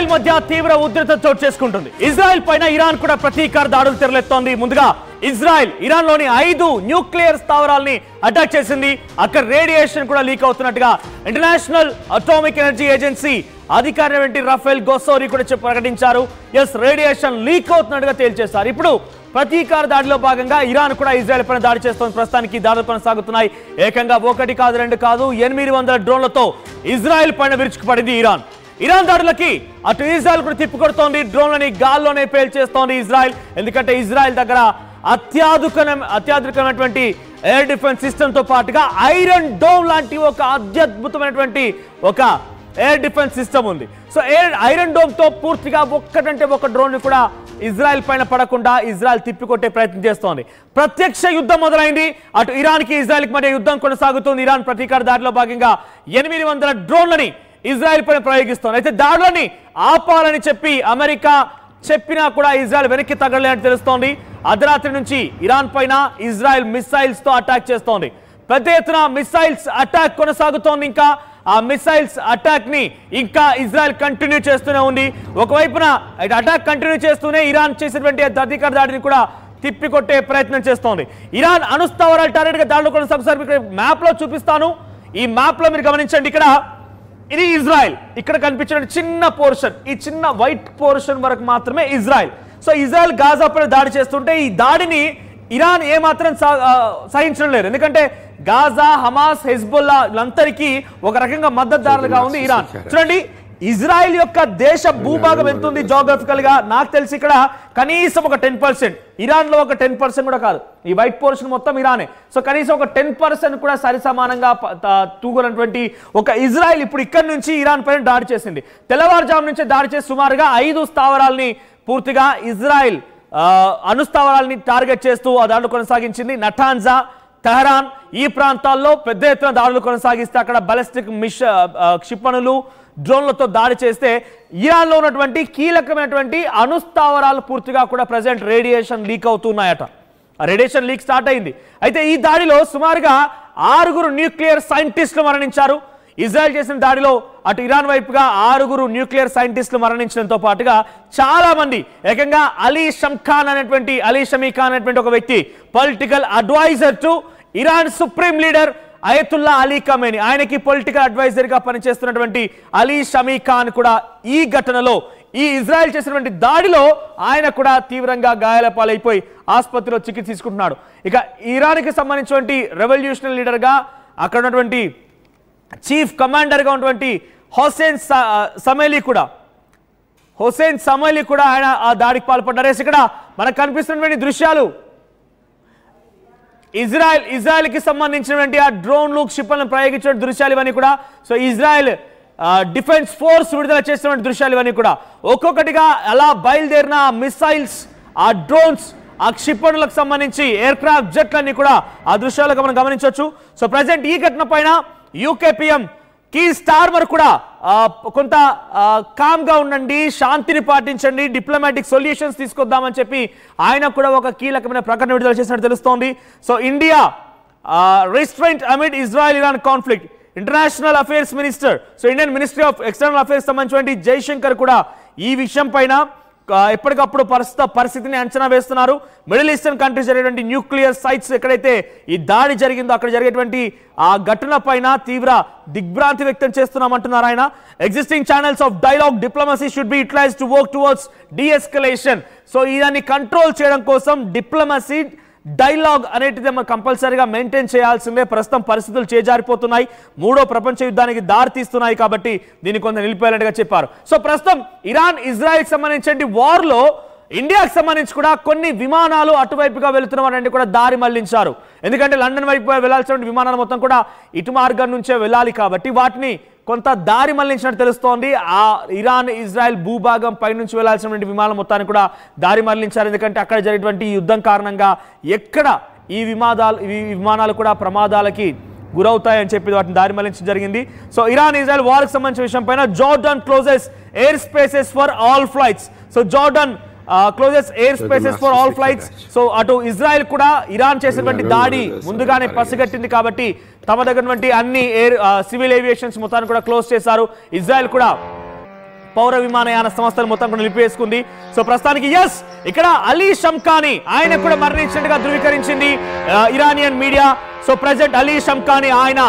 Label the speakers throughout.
Speaker 1: Israel మధ్య తీవ్ర ఉద్రిక్తత చోటు చేసుకుంటుంది. ఇజ్రాయెల్ పైన ఇరాన్ కూడా ప్రతీకార దాడులు తెరలేస్తోంది. ముందుగా ఇజ్రాయెల్ ఇరాన్ లోని 5 న్యూక్లియర్ స్థావరాల్ని అటాక్ చేసింది. అక్కడ రేడియేషన్ కూడా లీక్ అవుతున్నట్టుగా ఇంటర్నేషనల్ అటామిక్ ఎనర్జీ ఏజెన్సీ అధికారి రఫేల్ గోసోరి కూడా ప్రకటించారు. ఎస్, రేడియేషన్ లీక్ అవుతున్నట్టుగా తేల్చేశారు. ఇప్పుడు ప్రతీకార దాడిలో భాగంగా ఇరాన్ కూడా ఇజ్రాయెల్ పైన దాడి చేస్తోంది. ప్రస్తుతానికి దాడులు కొనసాగుతున్నాయి. ఏకంగా 1 కాదు 2 కాదు 800 డ్రోన్లతో ఇజ్రాయెల్ పైన విరుచుకుపడింది ఇరాన్ దాడులకి అటు ఇజ్రాయెల్ కూడా తిప్పికొడుతోంది. డ్రోన్లని గాల్లోనే పేల్చేస్తోంది ఇజ్రాయెల్. ఎందుకంటే ఇజ్రాయెల్ దగ్గర అత్యాధునికమైనటువంటి ఎయిర్ డిఫెన్స్ సిస్టమ్ తో పాటుగా ఐరన్ డోమ్ లాంటి ఒక అత్యద్భుతమైనటువంటి ఒక ఎయిర్ డిఫెన్స్ సిస్టమ్ ఉంది. సో ఐరన్ డోమ్ తో పూర్తిగా ఒక్కటంటే ఒక డ్రోన్ కూడా ఇజ్రాయెల్ పైన పడకుండా ఇజ్రాయెల్ తిప్పికొట్టే ప్రయత్నం చేస్తోంది. ప్రత్యక్ష యుద్ధం మొదలైంది. అటు ఇరాన్ కి ఇజ్రాయెల్ కి మధ్య యుద్ధం కొనసాగుతుంది. ఇరాన్ ప్రతీకార దాడిలో భాగంగా 800 డ్రోన్లని ఇజ్రాయెల్ పైన ప్రయోగిస్తోంది. అయితే దాడులని ఆపాలని చెప్పి అమెరికా చెప్పినా కూడా ఇజ్రాయెల్ వెనక్కి తగ్గలేదని తెలుస్తోంది. అర్ధరాత్రి నుంచి ఇరాన్ పైన ఇజ్రాయెల్ మిసైల్స్ తో అటాక్ చేస్తోంది. పెద్ద ఎత్తున మిసైల్స్ అటాక్ కొనసాగుతోంది. ఇంకా ఆ మిసైల్స్ అటాక్ ని ఇంకా ఇజ్రాయెల్ కంటిన్యూ చేస్తూనే ఉంది. ఒకవైపున అటాక్ కంటిన్యూ చేస్తూనే ఇరాన్ చేసినటువంటి ప్రతీకార దాడిని కూడా తిప్పికొట్టే ప్రయత్నం చేస్తోంది. ఇరాన్ అణుస్థావరాలు టార్గెట్ గా దాడులు కొనసాగుతారు. ఇక్కడ మ్యాప్ లో చూపిస్తాను. ఈ మ్యాప్ లో మీరు గమనించండి. ఇక్కడ ఇది ఇజ్రాయెల్. ఇక్కడ కనిపించిన చిన్న పోర్షన్, ఈ చిన్న వైట్ పోర్షన్ వరకు మాత్రమే ఇజ్రాయెల్. సో ఇజ్రాయెల్ గాజా పైన దాడి చేస్తుంటే ఈ దాడిని ఇరాన్ ఏమాత్రం సహించడం లేదు. ఎందుకంటే గాజా, హమాస్, హెజ్బుల్లా వీళ్ళందరికీ ఒక రకంగా మద్దతుదారులుగా ఉంది ఇరాన్. చూడండి, ఇజ్రాయెల్ యొక్క దేశ భూభాగం ఎంత ఉంది జోగ్రఫికల్ గా నాకు తెలిసి ఇక్కడ కనీసం ఒక 10%, ఇరాన్ లో ఒక 10% కూడా కాదు. ఈ వైట్ పోర్షన్ మొత్తం ఇరానే. సో కనీసం ఒక 10% కూడా సరి సమానంగా తూగునటువంటి ఒక ఇజ్రాయెల్ ఇప్పుడు ఇక్కడ నుంచి ఇరాన్ పైన దాడి చేసింది. తెల్లవారుజాము నుంచి దాడి చేసి సుమారుగా 5 స్థావరాల్ని పూర్తిగా ఇజ్రాయెల్ అణుస్థావరాల్ని టార్గెట్ చేస్తూ ఆ దాడులు కొనసాగించింది. నటాన్జా, తెహరాన్ ఈ ప్రాంతాల్లో పెద్ద ఎత్తున దాడులు కొనసాగిస్తే అక్కడ బాలిస్టిక్ క్షిపణులు, డ్రోన్లతో దాడి చేస్తే ఇరాన్లో ఉన్నటువంటి కీలకమైనటువంటి అణుస్థావరాలు పూర్తిగా కూడా ప్రజెంట్ రేడియేషన్ లీక్ అవుతున్నాయట. ఆ రేడియేషన్ లీక్ స్టార్ట్ అయింది. అయితే ఈ దాడిలో సుమారుగా 6 న్యూక్లియర్ సైంటిస్టులు మరణించారు. ఇజ్రాయెల్ చేసిన దాడిలో అటు ఇరాన్ వైపుగా 6 న్యూక్లియర్ సైంటిస్టులు మరణించడంతో పాటుగా చాలా మంది, ఏకంగా అలీ షమీ ఖాన్ అనేటువంటి ఒక వ్యక్తి, political adviser to Iran supreme leader Ayatollah Ali Khamenei, ఆయనకి పొలిటికల్ అడ్వైజర్ గా పనిచేస్తున్నటువంటి అలీ షమీ ఖాన్ కూడా ఈ ఘటనలో, ఈ ఇజ్రాయెల్ చేసినటువంటి దాడిలో ఆయన కూడా తీవ్రంగా గాయాల పాలైపోయి ఆసుపత్రిలో చికిత్స తీసుకుంటున్నాడు. ఇక ఇరాన్కి సంబంధించినటువంటి రెవల్యూషనరీ లీడర్ గా అక్కడ ఉన్నటువంటి చీఫ్ కమాండర్ గా ఉన్నటువంటి హుసేన్ సమేలి కూడా ఆయన ఆ దాడికి పాల్పడ్డారు. ఇక్కడ మనకు కనిపిస్తున్నటువంటి దృశ్యాలు ఇజ్రాయెల్ కి సంబంధించినటువంటి ఆ డ్రోన్లు, క్షిపణులను ప్రయోగించిన దృశ్యాలు ఇవన్నీ కూడా. సో ఇజ్రాయెల్ డిఫెన్స్ ఫోర్స్ విడుదల చేసినటువంటి దృశ్యాలు ఇవన్నీ కూడా. ఒక్కొక్కటిగా అలా బయలుదేరిన మిసైల్స్, ఆ డ్రోన్స్, ఆ క్షిపణులకు సంబంధించి ఎయిర్ క్రాఫ్ట్ జెట్లన్నీ కూడా ఆ దృశ్యాలుగా మనం గమనించవచ్చు. సో ప్రజెంట్ ఈ ఘటన పైన యూకే PM కీర్ స్టార్మర్ కూడా కొంత కామ్గా ఉండండి, శాంతిని పాటించండి, డిప్లొమాటిక్ సొల్యూషన్స్ తీసుకొద్దామని చెప్పి ఆయన కూడా ఒక కీలకమైన ప్రకటన విడుదల చేసినట్టు తెలుస్తోంది. So India restraint amid Israel Iran conflict, international affairs minister, so Indian ministry of external affairs సంబంధించినటువంటి జైశంకర్ కూడా ఈ విషయం పైన ఎప్పటికప్పుడు పరిస్థితిని అంచనా వేస్తున్నారు. మిడిల్ ఈస్టర్న్ కంట్రీస్ జరిగేటువంటి న్యూక్లియర్ సైట్స్ ఎక్కడైతే ఈ దాడి జరిగిందో అక్కడ జరిగేటువంటి ఆ ఘటన పైన తీవ్ర దిగ్భ్రాంతి వ్యక్తం చేస్తున్నామంటున్నారు ఆయన. Existing channels of dialogue diplomacy should be utilised to work towards deescalation. So ఇదాన్ని కంట్రోల్ చేయడం కోసం డిప్లొమసీ, డైలాగ్ అనేటిది మనం కంపల్సరీగా మెయింటైన్ చేయాల్సిందే. ప్రస్తుతం పరిస్థితులు చేజారిపోతున్నాయి, 3వ ప్రపంచ యుద్ధానికి దారి తీస్తున్నాయి కాబట్టి దీన్ని కొంత నిలిపేయాలంటగా చెప్పారు. సో ప్రస్తుతం ఇరాన్ ఇజ్రాయెల్ సంబంధించిన వార్లో ఇండియాకి సంబంధించి కూడా కొన్ని విమానాలు అటువైపుగా వెళుతున్నారని కూడా దారి మళ్లించారు. ఎందుకంటే లండన్ వైపు వెళ్లాల్సిన విమానాలు మొత్తం కూడా ఇటు మార్గం నుంచే వెళ్ళాలి కాబట్టి వాటిని కొంత దారి మళ్లించినట్టు తెలుస్తోంది. ఆ ఇరాన్ ఇజ్రాయెల్ భూభాగం పైనుంచి వెళ్లాల్సినటువంటి విమానం మొత్తాన్ని కూడా దారి మళ్లించారు. ఎందుకంటే అక్కడ జరిగినటువంటి యుద్ధం కారణంగా ఎక్కడ ఈ విమానాలు కూడా ప్రమాదాలకి గురవుతాయని చెప్పి వాటిని దారి మళ్లించడం జరిగింది. సో ఇరాన్ ఇజ్రాయెల్ వార్కి సంబంధించిన విషయం పైన Jordan closes air spaces for all flights. So Jordan closes air spaces for all flights. So అటు ఇజ్రాయెల్ కూడా ఇరాన్ చేసినటువంటి దాడి ముందుగానే పసిగట్టింది కాబట్టి తమ దగ్గర అన్ని సివిల్ ఏవియేషన్స్ మొత్తాన్ని కూడా క్లోజ్ చేశారు. ఇజ్రాయెల్ కూడా పౌర విమానయాన సంస్థలు మొత్తం కూడా నిలిపివేసుకుంది. సో ప్రస్తుతానికి ఎస్ ఇక్కడ అలీ షమ్ఖానీ ఆయన కూడా మరణించినట్టుగా ధృవీకరించింది Iranian media. So president Ali Shamkhani ఆయన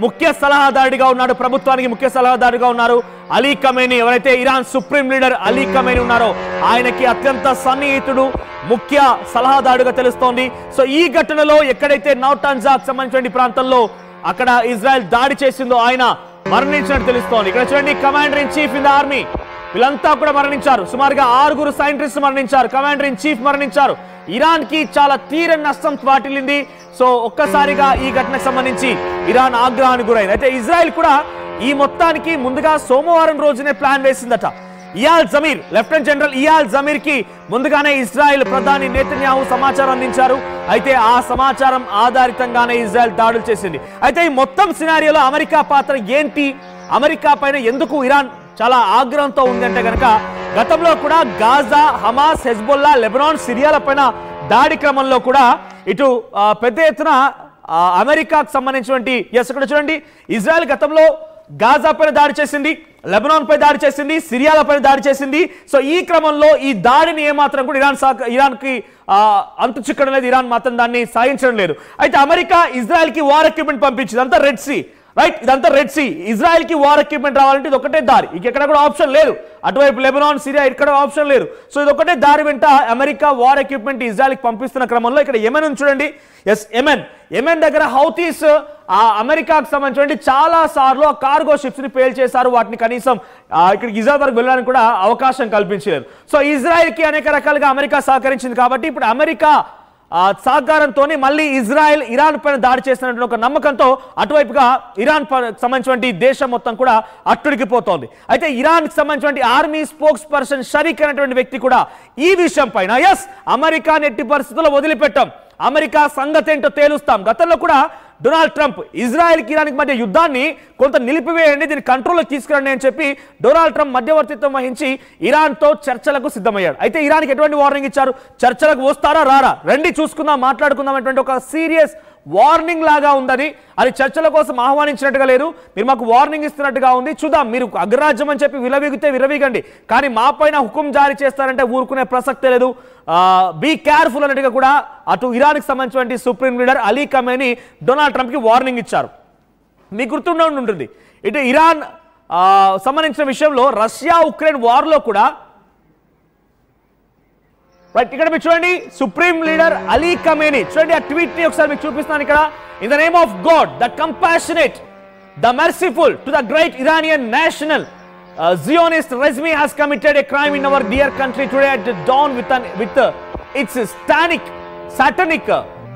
Speaker 1: ముఖ్య సలహాదారుడిగా ఉన్నాడు, ప్రభుత్వానికి ముఖ్య సలహాదారుగా ఉన్నారు. అలీ ఖమేనీ ఎవరైతే Iran supreme leader Ali Khamenei ఉన్నారో ఆయనకి అత్యంత సన్నిహితుడు, ముఖ్య సలహాదారుడుగా తెలుస్తోంది. సో ఈ ఘటనలో ఎక్కడైతే నౌటాన్జాకు సంబంధించిన ప్రాంతంలో అక్కడ ఇజ్రాయెల్ దాడి చేసిందో ఆయన మరణించినట్టు తెలుస్తోంది. ఇక్కడ చూడండి, commander in chief in the army వీళ్ళంతా కూడా మరణించారు. సుమారుగా 6 సైంటిస్టులు మరణించారు, కమాండర్ ఇన్ చీఫ్ మరణించారు. ఇరాన్ కి చాలా తీరని నష్టం వాటిల్లింది. సో ఒక్కసారిగా ఈ ఘటనకు సంబంధించి ఇరాన్ ఆగ్రహానికి గురైంది. అయితే ఇజ్రాయెల్ కూడా ఈ మొత్తానికి ముందుగా సోమవారం రోజునే ప్లాన్ వేసిందట. Eyal Zamir, lieutenant general Eyal Zamir కి ముందుగానే ఇజ్రాయెల్ ప్రధాని నెతన్యాహు సమాచారం అందించారు. అయితే ఆ సమాచారం ఆధారితంగానే ఇజ్రాయెల్ దాడులు చేసింది. అయితే ఈ మొత్తం సినారియోలో అమెరికా పాత్ర ఏంటి, అమెరికా పైన ఎందుకు ఇరాన్ చాలా ఆగ్రహంతో ఉందంటే కనుక గతంలో కూడా గాజా, హమాస్, హెజ్బొల్లా, లెబనాన్, సిరియాల పైన దాడి క్రమంలో కూడా ఇటు పెద్ద ఎత్తున అమెరికాకు సంబంధించినటువంటి ఇక్కడ చూడండి, ఇజ్రాయెల్ గతంలో గాజా పైన దాడి చేసింది, లెబనాన్ పై దాడి చేసింది, సిరియాల పైన దాడి చేసింది. సో ఈ క్రమంలో ఈ దాడిని ఏమాత్రం కూడా ఇరాన్ కి అంతు చిక్కడం లేదు, ఇరాన్ మాత్రం దాన్ని సాధించడం లేదు. అయితే అమెరికా ఇజ్రాయెల్ కి వార్ ఎక్విప్మెంట్ పంపించింది, అంతా రెడ్ సీ రైట్, ఇదంతా రెడ్ సీ. ఇజ్రాయెల్ కి వార్ ఎక్విప్మెంట్ రావాలంటే ఇది ఒకటే దారి, ఇంకెక్కడ కూడా ఆప్షన్ లేదు. అటువైపు లెబనాన్, సిరియా ఇక్కడ ఆప్షన్ లేదు. సో ఇది ఒకటే దారి వెంట అమెరికా వార్ ఎక్విప్మెంట్ ఇజ్రాయెల్ కి పంపిస్తున్న క్రమంలో ఇక్కడ యెమెన్ చూడండి, యెమెన్ దగ్గర హౌతీస్ అమెరికాకు సంబంధించి చాలా సార్లు ఆ కార్గో షిప్స్ ని పేల్ చేశారు. వాటిని కనీసం ఇక్కడికి ఇజ్రాయెల్ వరకు వెళ్ళడానికి కూడా అవకాశం కల్పించలేదు. సో ఇజ్రాయెల్ కి అనేక రకాలుగా అమెరికా సహకరించింది కాబట్టి ఇప్పుడు అమెరికా సహకారంతో మళ్ళీ ఇజ్రాయెల్ ఇరాన్ పైన దాడి చేస్తున్నటువంటి ఒక నమ్మకంతో అటువైపుగా ఇరాన్ సంబంధించిన దేశం మొత్తం కూడా అట్టుడికిపోతోంది. అయితే ఇరాన్ సంబంధించిన ఆర్మీ స్పోక్స్ పర్సన్ షరీక్ అనేటువంటి వ్యక్తి కూడా ఈ విషయం పైన ఎస్ అమెరికా ఎట్టి పరిస్థితుల్లో వదిలిపెట్టాం, అమెరికా సంగతి ఏంటో తేలుస్తాం. గతంలో కూడా డొనాల్డ్ ట్రంప్ ఇజ్రాయెల్ కి ఇరాన్ మధ్య యుద్ధాన్ని కొంత నిలిపివేయండి, దీన్ని కంట్రోల్లోకి తీసుకురండి అని చెప్పి డొనాల్డ్ ట్రంప్ మధ్యవర్తిత్వం వహించి ఇరాన్తో చర్చలకు సిద్ధమయ్యాడు. అయితే ఇరాన్కి ఎటువంటి వార్నింగ్ ఇచ్చారు, చర్చలకు వస్తారా రారా రండి చూసుకుందాం మాట్లాడుకుందాం అనేటువంటి ఒక సీరియస్ వార్నింగ్ లాగా ఉందని, అది చర్చల కోసం ఆహ్వానించినట్టుగా లేదు, మీరు మాకు వార్నింగ్ ఇస్తున్నట్టుగా ఉంది, చూద్దాం మీరు అగ్రరాజ్యం అని చెప్పి విలవిగితే విరవీగండి, కానీ మా పైన హుకుం జారీ చేస్తారంటే ఊరుకునే ప్రసక్తే లేదు, బీ కేర్ఫుల్ అన్నట్టుగా కూడా అటు ఇరాన్కి సంబంధించిన supreme leader Ali Khamenei Donald ట్రంప్కి వార్నింగ్ ఇచ్చారు. మీకు గుర్తుండే ఉంటుంది, ఇటు ఇరాన్ సంబంధించిన విషయంలో రష్యా ఉక్రెయిన్ వార్లో కూడా రైట్ ఇక్కడ మీరు చూడండి సుప్రీం లీడర్ అలీ ఖమేనీ చూడండి ఆ ట్వీట్ ని ఒకసారి మీకు చూపిస్తాను ఇక్కడ. In the name of God the compassionate the merciful to the great Iranian national Zionist regime has committed a crime in our dear country today at dawn with its satanic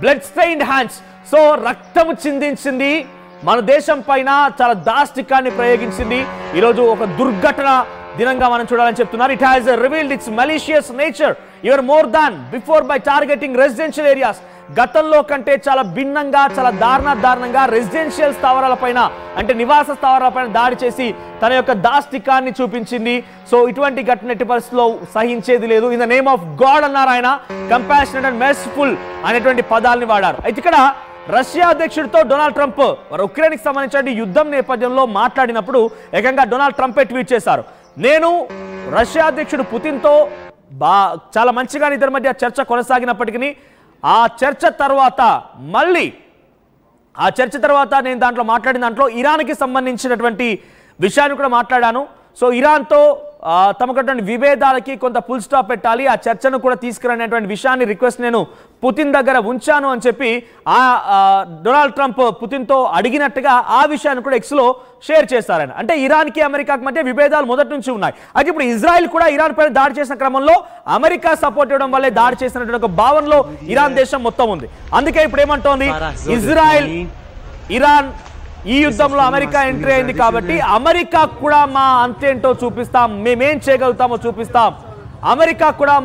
Speaker 1: blood-stained hands. So రక్తము చిందించింది మన దేశం పైన, చాలా దాష్టికాన్ని ప్రయోగించింది. ఈరోజు ఒక దుర్ఘటన దినంగా మనం చూడాలని చెప్తున్నారు. It has revealed it's malicious nature even more than before by targeting residential areas. గతంలో కంటే చాలా భిన్నంగా, చాలా దారుణంగా రెసిడెన్షియల్ స్థావరాలపైన అంటే నివాస స్థావరాలపైన దాడి చేసి తన యొక్క దాష్టికాన్ని చూపించింది. సో ఇటువంటి ఘటన ఎట్టి పరిస్థితుల్లో సహించేది లేదు. In the name of God అన్నారు ఆయన, కంపాషనేట్ అండ్ మెర్సిఫుల్ అనేటువంటి పదాలని వాడారు. అయితే ఇక్కడ రష్యా అధ్యక్షుడితో డొనాల్డ్ ట్రంప్ మరి ఉక్రెయిన్కి సంబంధించిన యుద్ధం నేపథ్యంలో మాట్లాడినప్పుడు ఏకంగా డొనాల్డ్ ట్రంపే ట్వీట్ చేశారు, నేను రష్యా అధ్యక్షుడు పుతిన్తో చాలా మంచిగా ఇద్దరి మధ్య చర్చ కొనసాగినప్పటికీ ఆ చర్చ తర్వాత నేను దాంట్లో మాట్లాడిన దాంట్లో ఇరాన్కి సంబంధించినటువంటి విషయాన్ని కూడా మాట్లాడాను. సో ఇరాన్తో తమకున్నటువంటి విభేదాలకి కొంత ఫుల్ స్టాప్ పెట్టాలి, ఆ చర్చను కూడా తీసుకురనేటువంటి విషయాన్ని రిక్వెస్ట్ నేను పుతిన్ దగ్గర ఉంచాను అని చెప్పి డొనాల్డ్ ట్రంప్ పుతిన్తో అడిగినట్టుగా ఆ విషయాన్ని కూడా ఎక్స్లో షేర్ చేశారని. అంటే ఇరాన్కి అమెరికాకి మధ్య విభేదాలు మొదటి నుంచి ఉన్నాయి. అయితే ఇప్పుడు ఇజ్రాయెల్ కూడా ఇరాన్ పైన దాడి చేసిన క్రమంలో అమెరికా సపోర్ట్ ఇవ్వడం వల్లే దాడి చేసినటువంటి ఒక భావనలో ఇరాన్ దేశం మొత్తం ఉంది. అందుకే ఇప్పుడు ఏమంటోంది, ఇజ్రాయెల్ ఇరాన్ ఈ యుద్ధంలో అమెరికా ఎంట్రీ అయింది కాబట్టి అమెరికా కూడా మా అంతేంటో చూపిస్తాం, మేమేం చేయగలుగుతామో చూపిస్తాం, అమెరికా కూడా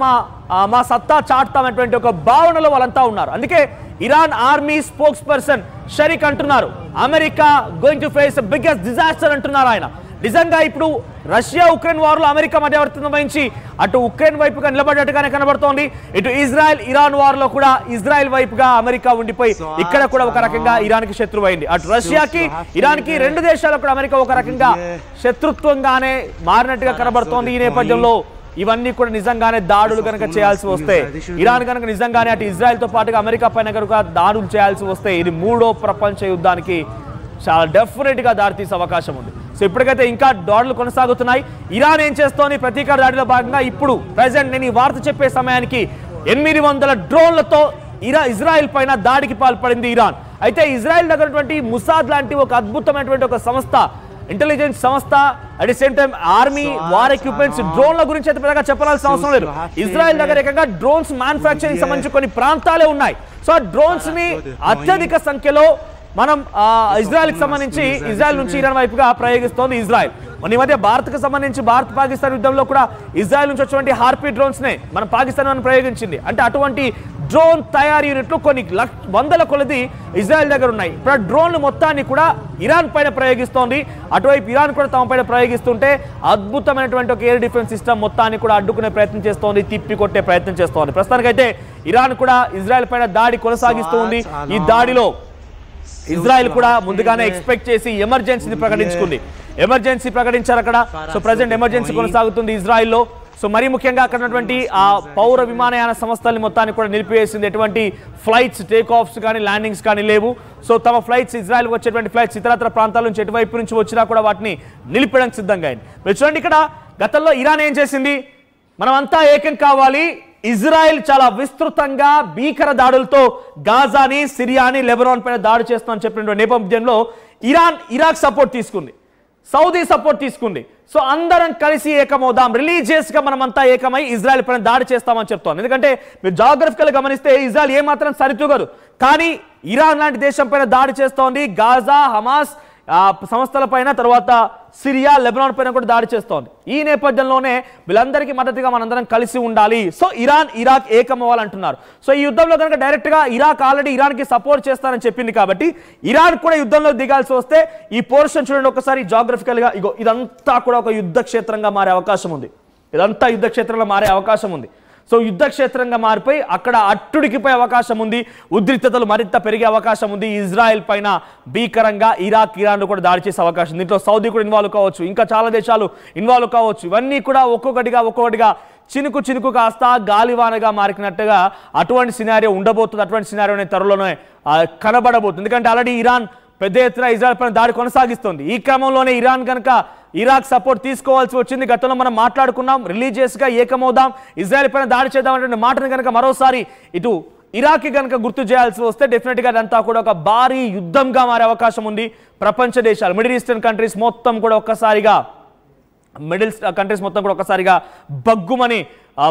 Speaker 1: మా సత్తా చాటుతామనేటువంటి ఒక భావనలో వాళ్ళంతా ఉన్నారు. అందుకే Iran army spokesperson Sharik అంటున్నారు, America going to face biggest disaster అంటున్నారు ఆయన. నిజంగా ఇప్పుడు రష్యా ఉక్రెయిన్ వార్లో అమెరికా మధ్యవర్తిత్వం వహించి అటు ఉక్రెయిన్ వైపుగా నిలబడ్డట్టుగానే కనబడుతోంది. ఇటు ఇజ్రాయెల్ ఇరాన్ వార్లో కూడా ఇజ్రాయెల్ వైపుగా అమెరికా ఉండిపోయి ఇక్కడ కూడా ఒక రకంగా ఇరాన్కి శత్రువైంది. అటు రష్యాకి ఇరాన్కి రెండు దేశాలకు కూడా అమెరికా ఒక రకంగా శత్రుత్వంగానే మారినట్టుగా కనబడుతోంది. ఈ నేపథ్యంలో ఇవన్నీ కూడా నిజంగానే దాడులు కనుక చేయాల్సి వస్తే, ఇరాన్ కనుక నిజంగానే అటు ఇజ్రాయెల్తో పాటుగా అమెరికా పైన కనుక దాడులు చేయాల్సి వస్తే ఇది మూడో ప్రపంచ యుద్ధానికి చాలా డెఫినెట్గా దారితీసే అవకాశం ఉంది. సో ఇప్పటికైతే ఇంకా దాడులు కొనసాగుతున్నాయి. ఇరాన్ ఏం చేస్తోంది? ప్రతీకార దాడిలో భాగంగా ఇప్పుడు ప్రెసెంట్ నేను ఈ వార్త చెప్పే సమయానికి 800 డ్రోన్లతో ఇజ్రాయెల్ పైన దాడికి పాల్పడింది ఇరాన్. అయితే ఇజ్రాయెల్ దగ్గర ముసాద్ లాంటి ఒక అద్భుతమైనటువంటి ఒక సంస్థ, ఇంటెలిజెన్స్ సంస్థ, at the same time army war equipments, డ్రోన్ల గురించి అయితే పెద్దగా చెప్పాల్సిన అవసరం లేదు. ఇజ్రాయెల్ దగ్గర ఏకంగా డ్రోన్స్ మ్యానుఫ్యాక్చరింగ్ సంబంధించి కొన్ని ప్రాంతాలే ఉన్నాయి. సో ఆ డ్రోన్స్ ని అత్యధిక సంఖ్యలో మనం ఇజ్రాయెల్కి సంబంధించి ఇజ్రాయెల్ నుంచి ఇరాన్ వైపుగా ప్రయోగిస్తోంది ఇజ్రాయెల్. ఈ మధ్య భారత్కు సంబంధించి భారత్ పాకిస్తాన్ యుద్ధంలో కూడా ఇజ్రాయెల్ నుంచి వచ్చినటువంటి హార్పీ డ్రోన్స్ నే మన పాకిస్తాన్ ప్రయోగించింది. అంటే అటువంటి డ్రోన్ తయారీ యూనిట్లు కొన్ని వందల కొలది ఇజ్రాయెల్ దగ్గర ఉన్నాయి. ఇప్పుడు ఆ డ్రోన్లు మొత్తాన్ని కూడా ఇరాన్ పైన ప్రయోగిస్తోంది. అటువైపు ఇరాన్ కూడా తమ పైన ప్రయోగిస్తుంటే అద్భుతమైనటువంటి ఒక ఎయిర్ డిఫెన్స్ సిస్టమ్ మొత్తాన్ని కూడా అడ్డుకునే ప్రయత్నం చేస్తోంది, తిప్పి కొట్టే ప్రయత్నం చేస్తోంది. ప్రస్తుతానికైతే ఇరాన్ కూడా ఇజ్రాయెల్ పైన దాడి కొనసాగిస్తూ ఉంది. ఈ దాడిలో ఇజ్రాయెల్ కూడా ముందుగానే ఎక్స్పెక్ట్ చేసి ఎమర్జెన్సీని ప్రకటించుకుంది. ఎమర్జెన్సీ ప్రకటించారు అక్కడ. సో ప్రజెంట్ ఎమర్జెన్సీ కొనసాగుతుంది ఇజ్రాయెల్లో. సో మరీ ముఖ్యంగా అక్కడ ఉన్నటువంటి ఆ పౌర విమానయాన సంస్థల్ని మొత్తాన్ని కూడా నిలిపివేసింది. ఎటువంటి ఫ్లైట్స్ టేక్ ఆఫ్స్ కానీ ల్యాండింగ్స్ కానీ లేవు. సో తమ ఫ్లైట్స్ ఇజ్రాయెల్కి వచ్చేటువంటి ఫ్లైట్స్ ఇతరత్ర ప్రాంతాల నుంచి ఎటువైపు నుంచి వచ్చినా కూడా వాటిని నిలిపడానికి సిద్ధంగా అయింది. మీరు చూడండి ఇక్కడ గతంలో ఇరాన్ ఏం చేసింది? మనమంతా ఏకం కావాలి, ఇజ్రాయెల్ చాలా విస్తృతంగా భీకర దాడులతో గాజాని, సిరియాని, లెబనాన్ పైన దాడి చేస్తామని చెప్పిన నేపథ్యంలో ఇరాన్ ఇరాక్ సపోర్ట్ తీసుకుంది, సౌదీ సపోర్ట్ తీసుకుంది. సో అందరం కలిసి ఏకమవుదాం, రిలీజియస్ గా మనమంతా ఏకమై ఇజ్రాయెల్ పైన దాడి చేస్తామని చెప్తాం. ఎందుకంటే మీరు జాగ్రఫికల్ గమనిస్తే ఇజ్రాయెల్ ఏమాత్రం సరితూగదు, కానీ ఇరాన్ లాంటి దేశం పైన దాడి చేస్తోంది. గాజా, హమాస్ సంస్థల పైన, తర్వాత సిరియా, లెబనాన్ పైన కూడా దాడి చేస్తోంది. ఈ నేపథ్యంలోనే వీళ్ళందరికీ మద్దతుగా మనందరం కలిసి ఉండాలి. సో ఇరాన్ ఇరాక్ ఏకమవ్వాలంటున్నారు. సో ఈ యుద్ధంలో కనుక డైరెక్ట్ గా ఇరాక్ ఆల్రెడీ ఇరాన్ కి సపోర్ట్ చేస్తానని చెప్పింది కాబట్టి ఇరాన్ కూడా యుద్ధంలో దిగాల్సి వస్తే ఈ పోర్షన్ చూడండి ఒకసారి జాగ్రఫికల్ గా, ఇగో ఇదంతా కూడా ఒక యుద్ధ క్షేత్రంగా మారే అవకాశం ఉంది. ఇదంతా యుద్ధ క్షేత్రంలో మారే అవకాశం ఉంది. సో యుద్ధ క్షేత్రంగా మారిపోయి అక్కడ అట్టుడికిపోయే అవకాశం ఉంది, ఉద్రిక్తతలు మరింత పెరిగే అవకాశం ఉంది. ఇజ్రాయెల్ పైన భీకరంగా ఇరాక్, ఇరాన్ కూడా దాడి చేసే అవకాశం. దీంట్లో సౌదీ కూడా ఇన్వాల్వ్ కావచ్చు, ఇంకా చాలా దేశాలు ఇన్వాల్వ్ కావచ్చు. ఇవన్నీ కూడా ఒక్కొక్కటిగా చినుకు చినుకు కాస్త గాలివానగా మారినట్టుగా అటువంటి సినారియో ఉండబోతుంది. అటువంటి సినారియోనే త్వరలోనే కనబడబోతుంది. ఎందుకంటే ఆల్రెడీ ఇరాన్ పెద్ద ఎత్తున ఇజ్రాయెల్ పైన దాడి కొనసాగిస్తుంది. ఈ క్రమంలోనే ఇరాన్ కనుక ఇరాక్ సపోర్ట్ తీసుకోవాల్సి వచ్చింది. గతంలో మనం మాట్లాడుకున్నాం, రిలీజియస్ గా ఏకమవుదాం, ఇజ్రాయెల్ పైన దాడి చేద్దాం మాటను కనుక మరోసారి ఇటు ఇరాక్ కనుక గుర్తు చేయాల్సి వస్తే డెఫినెట్ గా అదంతా కూడా ఒక భారీ యుద్ధంగా మారే అవకాశం ఉంది. ప్రపంచ దేశాలు, మిడిల్ ఈస్టర్న్ కంట్రీస్ మొత్తం కూడా ఒక్కసారిగా బగ్గుమని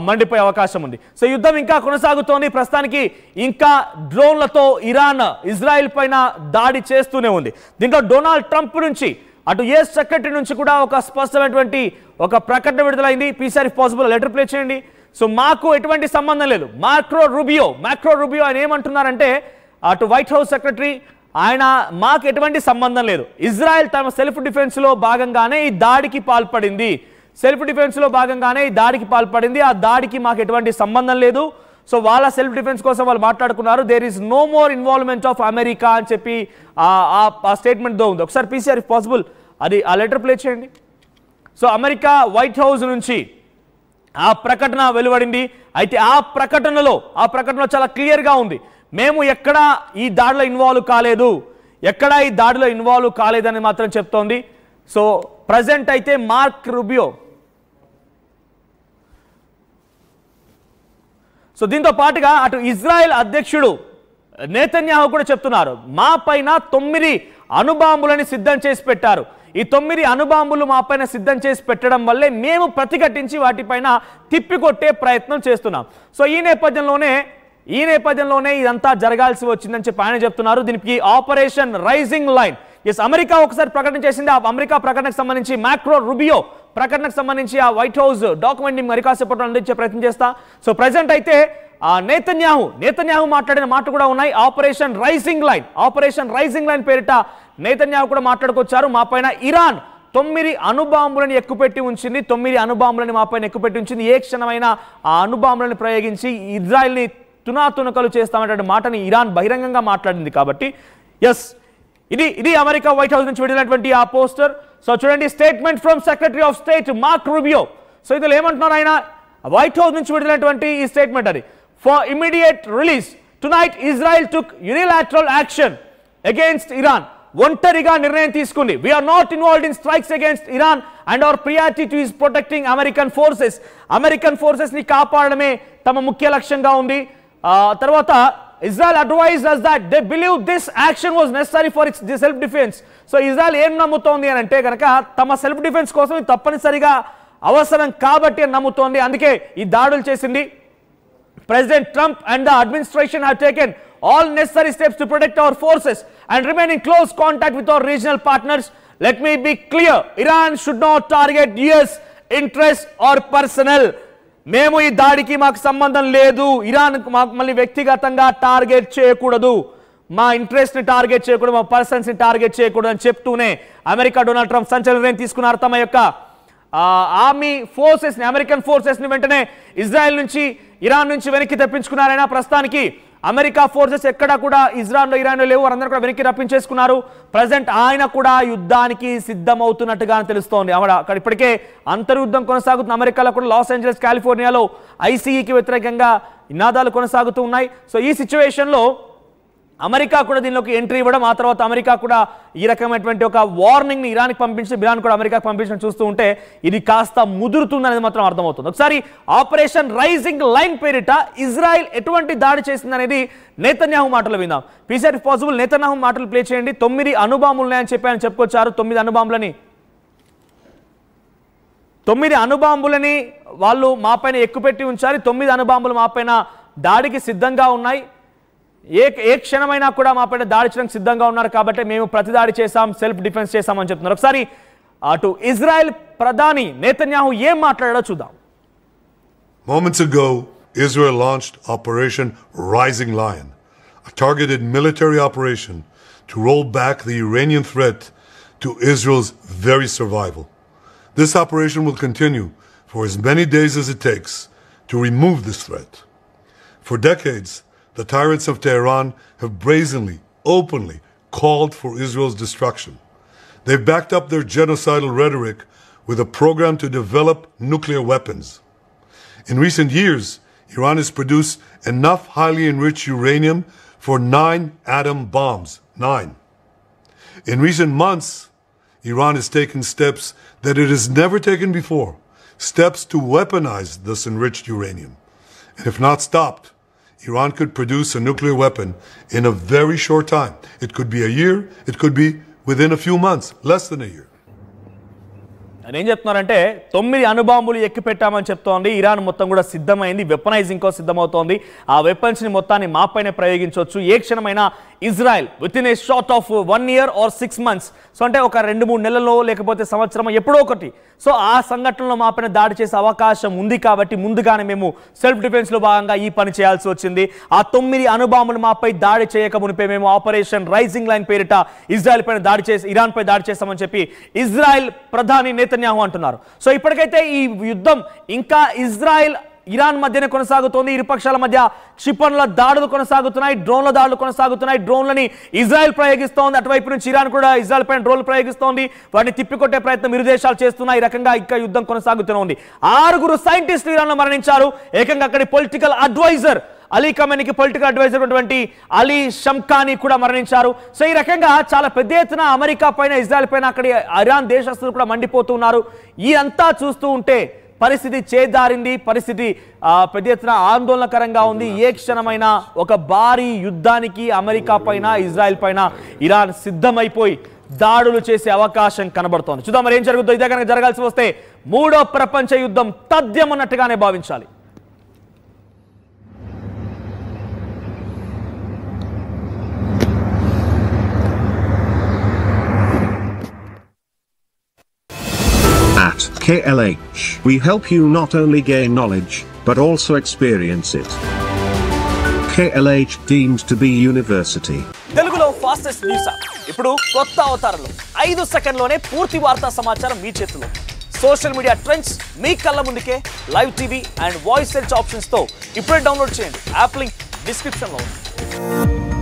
Speaker 1: మండిపోయే అవకాశం ఉంది. సో యుద్ధం ఇంకా కొనసాగుతోంది. ప్రస్తుతానికి ఇంకా డ్రోన్లతో ఇరాన్ ఇజ్రాయెల్ పైన దాడి చేస్తూనే ఉంది. దీంట్లో డొనాల్డ్ ట్రంప్ నుంచి, అటు యుఎస్ సెక్రటరీ నుంచి కూడా ఒక స్పష్టమైనటువంటి ఒక ప్రకటన విడుదలైంది. PCR if possible letter play చేయండి. సో మాకు ఎటువంటి సంబంధం లేదు. మ్యాక్రో రూబియో ఆయన ఏమంటున్నారంటే, అటు వైట్ హౌస్ సెక్రటరీ ఆయన, మాకు ఎటువంటి సంబంధం లేదు, ఇజ్రాయెల్ తమ సెల్ఫ్ డిఫెన్స్ లో భాగంగానే ఈ దాడికి పాల్పడింది, ఆ దాడికి మాకు ఎటువంటి సంబంధం లేదు. సో వాళ్ళ సెల్ఫ్ డిఫెన్స్ కోసం వాళ్ళు మాట్లాడుకున్నారు. There is no more involvement of America అని చెప్పి ఆ స్టేట్మెంట్ దో ఉంది. ఒకసారి పీసీఆర్ ఇఫ్ పాసిబుల్ అది ఆ లెటర్ ప్లే చేయండి. సో అమెరికా వైట్ హౌస్ నుంచి ఆ ప్రకటన వెలువడింది. అయితే ఆ ప్రకటనలో చాలా క్లియర్గా ఉంది, మేము ఎక్కడా ఈ దాడిలో ఇన్వాల్వ్ కాలేదని మాత్రం చెప్తోంది. సో ప్రజెంట్ అయితే మార్క్ రూబియో, సో దీంతో పాటుగా అటు ఇజ్రాయెల్ అధ్యక్షుడు నేతన్యాహు కూడా చెప్తున్నారు, మా పైన 9 అణుబాంబులని సిద్ధం చేసి పెట్టారు. ఈ 9 అణుబాంబులు మా పైన సిద్ధం చేసి పెట్టడం వల్లే మేము ప్రతిఘటించి వాటిపైన తిప్పికొట్టే ప్రయత్నం చేస్తున్నాం. సో ఈ నేపథ్యంలోనే ఇదంతా జరగాల్సి వచ్చిందని చెప్పి ఆయన చెప్తున్నారు. దీనికి ఆపరేషన్ రైజింగ్ లైన్, ఎస్ అమెరికా ఒకసారి ప్రకటన చేసింది. ఆ అమెరికా ప్రకటనకు సంబంధించి మ్యాక్రో రూబియో ప్రకటనకు సంబంధించి ఆ వైట్ హౌస్ డాక్యుమెంట్ ని మరికాసేపట్లో అందించే ప్రయత్నం చేస్తా. సో ప్రెసెంట్ అయితే నేతన్యాహు మాట్లాడిన మాట కూడా ఉన్నాయి. ఆపరేషన్ రైజింగ్ లైన్ పేరిట నేతన్యాహు కూడా మాట్లాడుకొచ్చారు. మా పైన ఇరాన్ 9 అణుబాంబులను ఎక్కుపెట్టి ఉంచింది. 9 అణుబాంబులను మాపైన ఎక్కుపెట్టి ఉంచింది. ఏ క్షణమైనా ఆ అణుబాంబులను ప్రయోగించి ఇజ్రాయెల్ని తునాతునకలు చేస్తామనే మాటని ఇరాన్ బహిరంగంగా మాట్లాడింది. కాబట్టి ఎస్, ఇది అమెరికా వైట్ హౌస్ నుంచి విడుదలైనటువంటి ఆ పోస్టర్. సో చూడండి, statement from secretary of state mark Rubio. So ఇందులో ఏమంటున్నారు ఆయన, వైట్ హౌస్ నుంచి విడుదలైనటువంటి ఈ స్టేట్మెంట్ అది. For immediate release tonight Israel took unilateral action against Iran. ఒంటరిగా నిర్ణయం తీసుకుంది. We are not involved in strikes against Iran and our priority to is protecting American forces. American forces ని కాపాడమే తమ ముఖ్య లక్ష్యంగా ఉంది. తర్వాత Israel advised us that they believe this action was necessary for its self-defense. So Israel ఏం నమ్ముతోంది అని అంటే కనుక తమ సెల్ఫ్ డిఫెన్స్ కోసం ఇది తప్పనిసరిగా అవసరం కాబట్టి అని నమ్ముతోంది. అందుకే ఈ దాడులు చేసింది. President Trump and the administration have taken all necessary steps to protect our forces and remain in close contact with our regional partners. Let me be clear, Iran should not target US interests or personnel. మేము ఈ దాడికి మాకు సంబంధం లేదు. Iran మళ్ళీ వ్యక్తిగతంగా target చేయకూడదు, మా ఇంట్రెస్ట్ ని టార్గెట్ చేయకూడదు, మా పర్సన్స్ ని టార్గెట్ చేయకూడదు అని చెప్తూనే అమెరికా డొనాల్డ్ ట్రంప్ సంచలన నిర్ణయం తీసుకున్నారు. తమ యొక్క ఆర్మీ ఫోర్సెస్ ని, అమెరికన్ ఫోర్సెస్ ని వెంటనే ఇజ్రాయెల్ నుంచి, ఇరాన్ నుంచి వెనక్కి తెప్పించుకున్నారైనా ప్రస్తుతానికి అమెరికా ఫోర్సెస్ ఎక్కడా కూడా ఇజ్రాయెల్లో, ఇరాన్లో లేవు. వారందరూ కూడా వెనక్కి రప్పించేసుకున్నారు. ప్రజెంట్ ఆయన కూడా యుద్ధానికి సిద్ధమవుతున్నట్టుగా తెలుస్తోంది. అక్కడ ఇప్పటికే అంతర్యుద్ధం కొనసాగుతున్న అమెరికాలో కూడా లాస్ ఏంజలస్, కాలిఫోర్నియాలో ఐసీఈకి వ్యతిరేకంగా నినాదాలు కొనసాగుతూ ఉన్నాయి. సో ఈ సిచ్యువేషన్లో అమెరికా కూడా దీనిలోకి ఎంట్రీ ఇవ్వడం, ఆ తర్వాత అమెరికా కూడా ఈ రకమైనటువంటి ఒక వార్నింగ్ని ఇరాన్కి పంపించి, ఇరాన్ కూడా అమెరికాకు పంపించడం చూస్తూ ఉంటే ఇది కాస్త ముదురుతుందనేది మాత్రం అర్థమవుతుంది. ఒకసారి ఆపరేషన్ రైజింగ్ లైన్ పేరిట ఇజ్రాయెల్ ఎటువంటి దాడి చేసిందనేది నేతన్యాహు మాటలు విందాం. పీసీఆర్ ఇఫ్ పాసిబుల్ నేతన్యాహు మాటలు ప్లే చేయండి. 9 అణుబాంబులు ఉన్నాయని చెప్పి ఆయన చెప్పుకొచ్చారు. 9 అణుబాంబులని వాళ్ళు మాపైన ఎక్కుపెట్టి ఉంచారు. 9 అణుబాంబులు మాపైన దాడికి సిద్ధంగా ఉన్నాయి. ఏ క్షణమైనా కూడా మాపైన దాడి చేయడానికి సిద్ధంగా ఉన్నారు. కాబట్టి మేము ప్రతిదాడి చేశాం, సెల్ఫ్ డిఫెన్స్ చేశామని చెప్తున్నారు. ఒకసారి అటు ఇజ్రాయెల్ ప్రధాని నేతన్యాహు ఏం మాట్లాడాడో చూద్దాం.
Speaker 2: Moments ago, Israel launched Operation Rising Lion, a targeted military operation to roll back the Iranian threat to Israel's very survival. This operation will continue for as many days as it takes to remove this threat. For decades, the tyrants of Tehran have brazenly, openly called for Israel's destruction. They've backed up their genocidal rhetoric with a program to develop nuclear weapons. In recent years, Iran has produced enough highly enriched uranium for 9 atom bombs. 9. In recent months, Iran has taken steps that it has never taken before, steps to weaponize this enriched uranium. And if not stopped, Iran could produce a nuclear weapon in a very short time. It could be a year, it could be within a few months, less than a year.
Speaker 1: ఏం చెప్తున్నారంటే 9 అణుబాంబులు ఎక్కి పెట్టామని చెప్తోంది. Iran మొత్తం కూడా సిద్ధమైంది, weaponising కోసం సిద్ధమవుతోంది. ఆ వెపన్స్ ని మొత్తాన్ని మాపైనే ప్రయోగించవచ్చు. ఏ క్షణమైనా Israel with in a short of 1 year or 6 months, so అంటే ఒక 2-3 నెలల్లో లేకపోతే సంవత్సరం ఎప్పుడో ఒకటి, సో ఆ సంఘటనలో మాపైన దాడి చేసే అవకాశం ఉంది. కాబట్టి ముందుగానే మేము సెల్ఫ్ డిఫెన్స్ లో భాగంగా ఈ పని చేయాల్సి వచ్చింది. ఆ 9 అణుబాంబులు మాపై దాడి చేయక మునిపే మేము ఆపరేషన్ రైజింగ్ లైన్ పేరిట ఇజ్రాయెల్ పైన దాడి చేసి, ఇరాన్ పై దాడి చేస్తామని చెప్పి ఇజ్రాయెల్ ప్రధాని నేతన్యాహు అంటున్నారు. సో ఇప్పటికైతే ఈ యుద్ధం ఇంకా ఇజ్రాయెల్, ఇరాన్ మధ్యనే కొనసాగుతోంది. ఇరుపక్షాల మధ్య క్షిపణుల దాడులు కొనసాగుతున్నాయి, డ్రోన్ల దాడులు కొనసాగుతున్నాయి. డ్రోన్లని ఇజ్రాయెల్ ప్రయోగిస్తోంది, అటువైపు నుంచి ఇరాన్ కూడా ఇజ్రాయెల్ పైన డ్రోన్లు ప్రయోగిస్తోంది. వాటిని తిప్పికొట్టే ప్రయత్నం ఇరు దేశాలు చేస్తున్నాయి. ఈ రకంగా ఇంకా యుద్ధం కొనసాగుతూనే ఉంది. 6 సైంటిస్టులు ఇరాన్లో మరణించారు. ఏకంగా అక్కడి పొలిటికల్ అడ్వైజర్ అలీ ఖమేనీకి పొలిటికల్ అడ్వైజర్ ఉన్నటువంటి అలీ షమ్ఖానీ కూడా మరణించారు. సో ఈ రకంగా చాలా పెద్ద ఎత్తున అమెరికా పైన, ఇజ్రాయెల్ పైన అక్కడి ఇరాన్ దేశస్తులు కూడా మండిపోతున్నారు. ఇదంతా చూస్తూ ఉంటే పరిస్థితి చేదారింది, పరిస్థితి పెద్ద ఎత్తున ఆందోళనకరంగా ఉంది. ఏ క్షణమైనా ఒక భారీ యుద్ధానికి అమెరికా పైన, ఇజ్రాయెల్ పైన ఇరాన్ సిద్ధమైపోయి దాడులు చేసే అవకాశం కనబడుతోంది. చూద్దాం మరి ఏం జరుగుతుందో. ఇదే కనుక జరగాల్సి వస్తే 3వ ప్రపంచ యుద్ధం తథ్యమన్నట్టుగానే భావించాలి.
Speaker 3: At KLH, we help you not only gain knowledge, but also experience it. KLH deemed to be university.
Speaker 1: Telugulo fastest news app. ఇప్పుడు కొత్త అవతారంలో 5 సెకండ్లోనే పూర్తి వార్తా సమాచారం మీ చేతిలో. సోషల్ మీడియా ట్రెండ్స్ మీ కళ్ళ ముందుకే live TV and voice search ఆప్షన్స్తో ఇప్పుడే డౌన్లోడ్ చేయండి. యాప్ లింక్ డిస్క్రిప్షన్లో ఉంది.